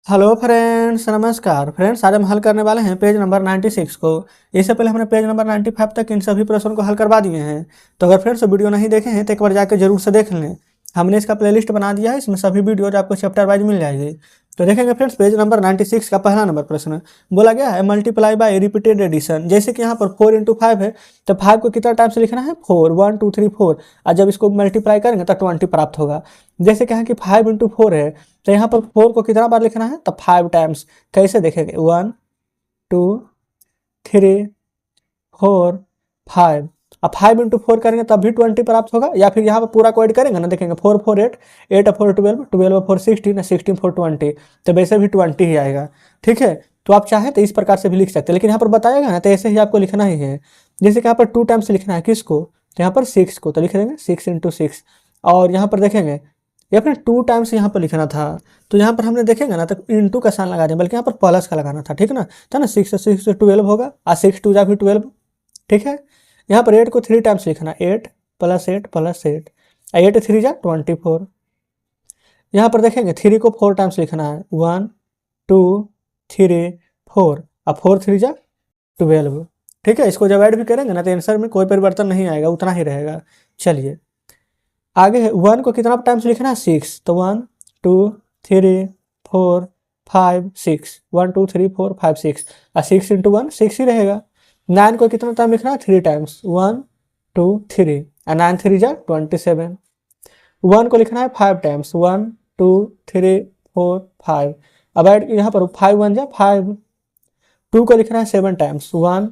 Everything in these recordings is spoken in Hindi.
हेलो फ्रेंड्स, नमस्कार फ्रेंड्स। आज हम हल करने वाले हैं पेज नंबर 96 को। इससे पहले हमने पेज नंबर 95 तक इन सभी प्रश्नों को हल करवा दिए हैं। तो अगर फ्रेंड्स वीडियो नहीं देखे हैं तो एक बार जाकर जरूर से देख लें। हमने इसका प्लेलिस्ट बना दिया है, इसमें सभी वीडियोज आपको चैप्टर वाइज मिल जाएगी। तो देखेंगे फ्रेंड्स, पेज नंबर 96 का पहला नंबर प्रश्न बोला गया है मल्टीप्लाई बाय रिपीटेड एडिशन। जैसे कि यहाँ पर 4 × 5 है, तो 5 को कितना टाइम्स लिखना है? 4, 1 2 3 4। और जब इसको मल्टीप्लाई करेंगे तो 20 प्राप्त होगा। जैसे कि यहाँ कि 5 × 4 है, तो यहाँ पर 4 को कितना बार लिखना है? तो 5 टाइम्स। कैसे देखेंगे? 1 2 3 4 5। अब 5 × 4 करेंगे तब भी 20 प्राप्त होगा, या फिर यहाँ पर पूरा को ऐड करेंगे ना, देखेंगे 4 4 8, 8 4 12, 12 4 16, 16 4 20, तो वैसे भी 20 ही आएगा। ठीक है, तो आप चाहें तो इस प्रकार से भी लिख सकते हैं, लेकिन यहाँ पर बताएगा ना तो ऐसे ही आपको लिखना ही है। जैसे कि यहाँ पर 2 टाइम्स लिखना है, किसको? तो यहाँ पर 6 को, तो लिख देंगे 6 × 6। और यहाँ पर देखेंगे या फिर 2 टाइम्स यहाँ पर लिखना था, तो यहाँ पर हमने देखेंगे ना तो इंटू का साइन लगा दें, बल्कि यहाँ पर प्लस का लगाना था। ठीक ना, तो ना 6 से 6 से 12 होगा, और 6 2 जा फिर 12। ठीक है, यहाँ पर 8 को 3 टाइम्स लिखना, 8 + 8 + 8, 8 3 जा 24। यहाँ पर देखेंगे 3 को 4 टाइम्स लिखना है, 1 2 3 4, और 4 3 जा 12। ठीक है, इसको जब ऐड भी करेंगे ना तो आंसर में कोई परिवर्तन नहीं आएगा, उतना ही रहेगा। चलिए आगे है, 1 को कितना टाइम्स लिखना है? 6, तो 1 2 3 4 5 6, 1 2 3 4 5 6, और 6 × 1 6 ही रहेगा। 9 को कितना टाइम लिखना है? 3 टाइम्स, 1 2 3, और 9 3 जा 27। 1 को लिखना है 5 टाइम्स, 1 2 3 4 5। अब ऐड यहाँ पर 5 1 जा 5। 2 को लिखना है 7 टाइम्स, 1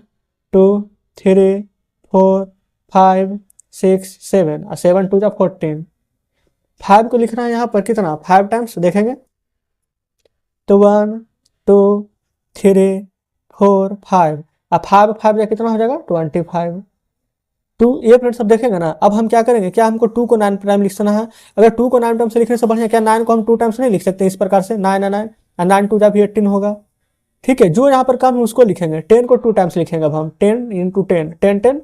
2 3 4 5 6 7, और 7 2 जा 14। 5 को लिखना है यहाँ पर कितना? 5 टाइम्स, देखेंगे तो 1 2 3 4 5, और 5 5 जा कितना हो जाएगा? 25। 2 ये फ्रेंड्स सब देखेंगे ना। अब हम क्या करेंगे, क्या हमको 2 को 9 टाइम लिखना है? अगर 2 को 9 टाइम से लिखने से बढ़िया, क्या 9 को हम 2 टाइम्स नहीं लिख सकते इस प्रकार से? 9 9 और 9 2 जा भी 18 होगा। ठीक है, जो यहाँ पर कम है उसको लिखेंगे। 10 को 2 टाइम्स लिखेंगे। अब हम 10 × 10, 10 10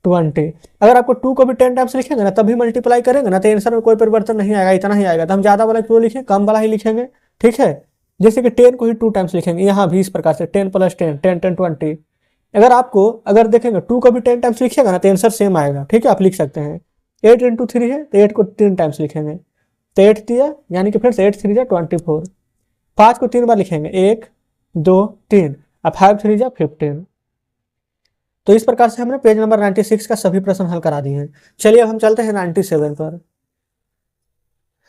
20। अगर आपको 2 को भी 10 टाइम्स लिखेंगे ना तभी मल्टीप्लाई करेंगे ना तो आंसर में कोई परिवर्तन नहीं आएगा, इतना ही आएगा। तो हम ज़्यादा वाला क्यों लिखें, कम वाला ही लिखेंगे। ठीक है, जैसे कि 10 को ही 2 टाइम्स लिखेंगे, यहाँ भी इस प्रकार से 10 + 10 10 10 20। अगर देखेंगे 2 को भी 10 टाइम्स लिखिएगा ना तो आंसर सेम आएगा। ठीक है, आप लिख सकते हैं। 8 × 3 है तो 8 को 3 टाइम्स लिखेंगे, तो 8 दिया, यानी कि फ्रेंड्स 8 3 जा 24। 5 को 3 बार लिखेंगे, 1 2 3, और 5 3 जा 15। तो इस प्रकार से हमने पेज नंबर 96 का सभी प्रश्न हल करा दिए हैं। चलिए अब हम चलते हैं 97 पर।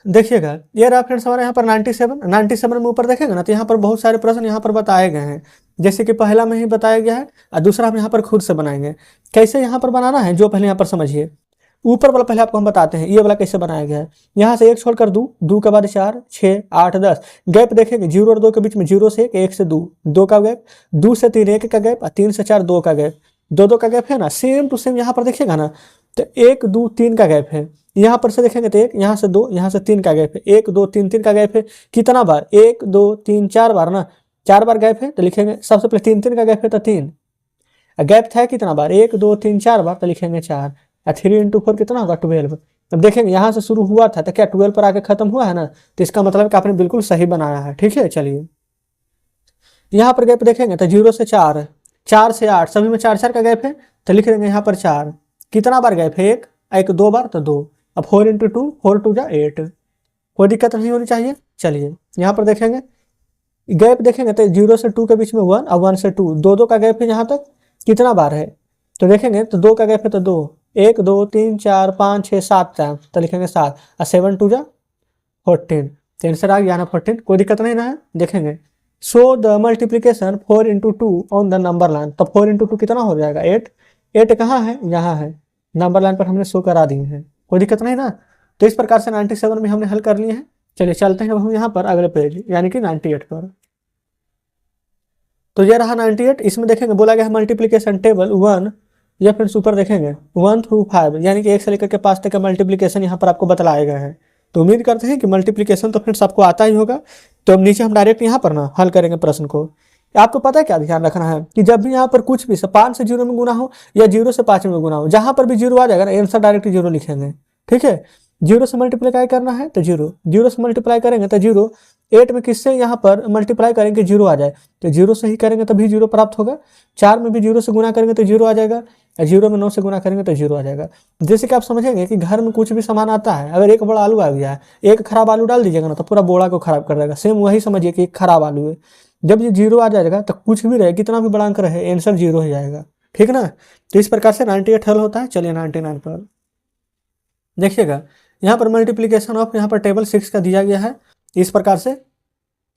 देखिएगा, ये रहा फ्रेंड्स हमारे यहाँ पर 97 में ऊपर देखेंगे ना तो यहाँ पर बहुत सारे प्रश्न यहाँ पर बताए गए हैं। जैसे कि पहला में ही बताया गया है, और दूसरा हम यहाँ पर खुद से बनाएंगे। कैसे यहाँ पर बनाना है जो पहले यहाँ पर समझिए। ऊपर वाला पहले आपको हम बताते हैं, ये वाला कैसे बनाया गया है। यहाँ से 1 छोड़कर 2, 2 के बाद 4 6 8 10। गैप देखेंगे 0 और 2 के बीच में, 0 से 1, 1 से 2, 2 का गैप, 2 से 3 1 का गैप, और 3 से 4 2 का गैप, 2 2 का गैप है ना। सेम टू सेम यहाँ पर देखिएगा ना तो 1 2 3 का गैप है। यहाँ पर से देखेंगे तो 1, यहाँ से 2, यहाँ से 3 का गैप है। 1 2 3 3 का गैप है। कितना बार? 1 2 3 4 बार ना, 4 बार गैप है तो लिखेंगे सबसे पहले 3 3 का गैप है तो 3। गैप था कितना बार? 1 2 3 4 बार, तो लिखेंगे 4। 3 × 4 कितना होगा? 12। अब देखेंगे यहाँ से शुरू हुआ था तो क्या 12 पर आके खत्म हुआ है ना, तो इसका मतलब कि आपने बिल्कुल सही बनाया है। ठीक है, चलिए यहाँ पर गैप देखेंगे तो 0 से 4, 4 से 8, सभी में 4 4 का गैप है, तो लिख देंगे यहाँ पर 4। कितना बार गैप है? 1 2 बार तो 2। अब 4 × 2, 4 2 जा 8। कोई दिक्कत नहीं होनी चाहिए। चलिए यहाँ पर देखेंगे गैप देखेंगे तो 0 से 2 के बीच में 1, और 1 से 2, 2 2 का गैप है। यहाँ तक कितना बार है तो देखेंगे तो 2 का गैप है तो 2, 1 2 3 4 5 6 7 टाइम, तो लिखेंगे 7, और 7 2 जा 14। तो आंसर आ गया ना 14। कोई दिक्कत नहीं ना है। देखेंगे show the multiplication 4 × 2 on the number line, तो 4 × 2 कितना हो जाएगा? 8। 8 कहाँ है? यहाँ है, नंबर लाइन पर हमने शो करा दिए हैं। कोई दिक्कत नहीं ना। तो इस प्रकार से 97 में हमने हल कर लिए हैं। चलिए चलते हैं अब हम यहाँ पर अगले पेज यानी कि 98 पर। तो ये रहा 98। इसमें देखेंगे बोला गया है मल्टीप्लीकेशन टेबल 1, या फिर ऊपर देखेंगे 1 through 5, यानी कि 1 से लेकर के 5 तक का मल्टीप्लीकेशन यहाँ पर आपको बतलाया गया है। तो उम्मीद करते हैं कि मल्टीप्लीकेशन तो फ्रेंड्स आपको आता ही होगा। तो अब नीचे हम डायरेक्ट यहाँ पर ना हल करेंगे प्रश्न को। आपको पता है क्या ध्यान रखना है कि जब भी यहाँ पर कुछ भी 5 से 0 में गुना हो या 0 से 5 में गुना हो, जहाँ पर भी 0 आ जाएगा ना आंसर डायरेक्ट 0 लिखेंगे। ठीक है, 0 से मल्टीप्लाई करना है तो 0, 0 से मल्टीप्लाई करेंगे तो 0, 8 में किससे यहाँ पर मल्टीप्लाई करेंगे 0 आ जाए, तो 0 से ही करेंगे तभी 0 प्राप्त होगा। 4 में भी 0 से गुना करेंगे तो 0 आ जाएगा, 0 में 9 से गुना करेंगे तो 0 आ जाएगा। जैसे कि आप समझेंगे कि घर में कुछ भी सामान आता है, अगर एक बड़ा आलू आ गया है, एक खराब आलू डाल दीजिएगा ना तो पूरा बोड़ा को खराब कर देगा। सेम वही समझिए कि एक खराब आलू है, जब ये 0 आ जाएगा तो कुछ भी रहे, कितना भी बड़ा अंक रहे, आंसर 0 ही जाएगा। ठीक ना, तो इस प्रकार से 98 हल होता है। चलिए 99 पर देखिएगा, यहाँ पर मल्टीप्लीकेशन ऑफ यहाँ पर टेबल 6 का दिया गया है, इस प्रकार से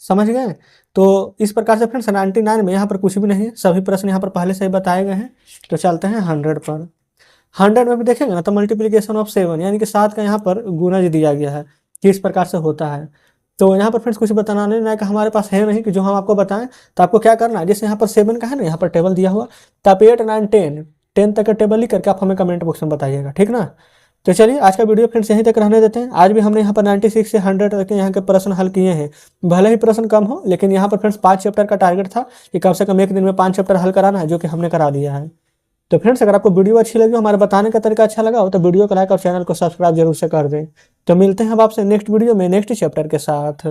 समझ गए। तो इस प्रकार से फ्रेंड्स 99 में यहाँ पर कुछ भी नहीं है, सभी प्रश्न यहाँ पर पहले से ही बताए गए हैं। तो चलते हैं 100 पर। 100 में भी देखेंगे ना तो मल्टीप्लीकेशन ऑफ 7 यानी कि 7 का यहाँ पर गुणज दिया गया है कि इस प्रकार से होता है। तो यहाँ पर फ्रेंड्स कुछ बताना नहीं है कि हमारे पास है नहीं कि जो हम आपको बताएं। तो आपको क्या करना है, जैसे यहाँ पर 7 का है ना, यहाँ पर टेबल दिया हुआ, तो आप 8, 9, 10 तक का टेबल लिख करके आप हमें कमेंट बॉक्स में बताइएगा। ठीक ना, तो चलिए आज का वीडियो फ्रेंड्स यहीं तक रहने देते हैं। आज भी हमने यहाँ पर 96 से 100 तक के यहाँ के प्रश्न हल किए हैं। भले ही प्रश्न कम हो, लेकिन यहाँ पर फ्रेंड्स 5 चैप्टर का टारगेट था कि कम से कम एक दिन में 5 चैप्टर हल कराना है, जो कि हमने करा दिया है। तो फ्रेंड्स अगर आपको वीडियो अच्छी लगी, हमारे बताने का तरीका अच्छा लगा हो, तो वीडियो को लाइक और चैनल को सब्सक्राइब जरूर से कर दें। तो मिलते हैं अब आपसे नेक्स्ट वीडियो में नेक्स्ट चैप्टर के साथ।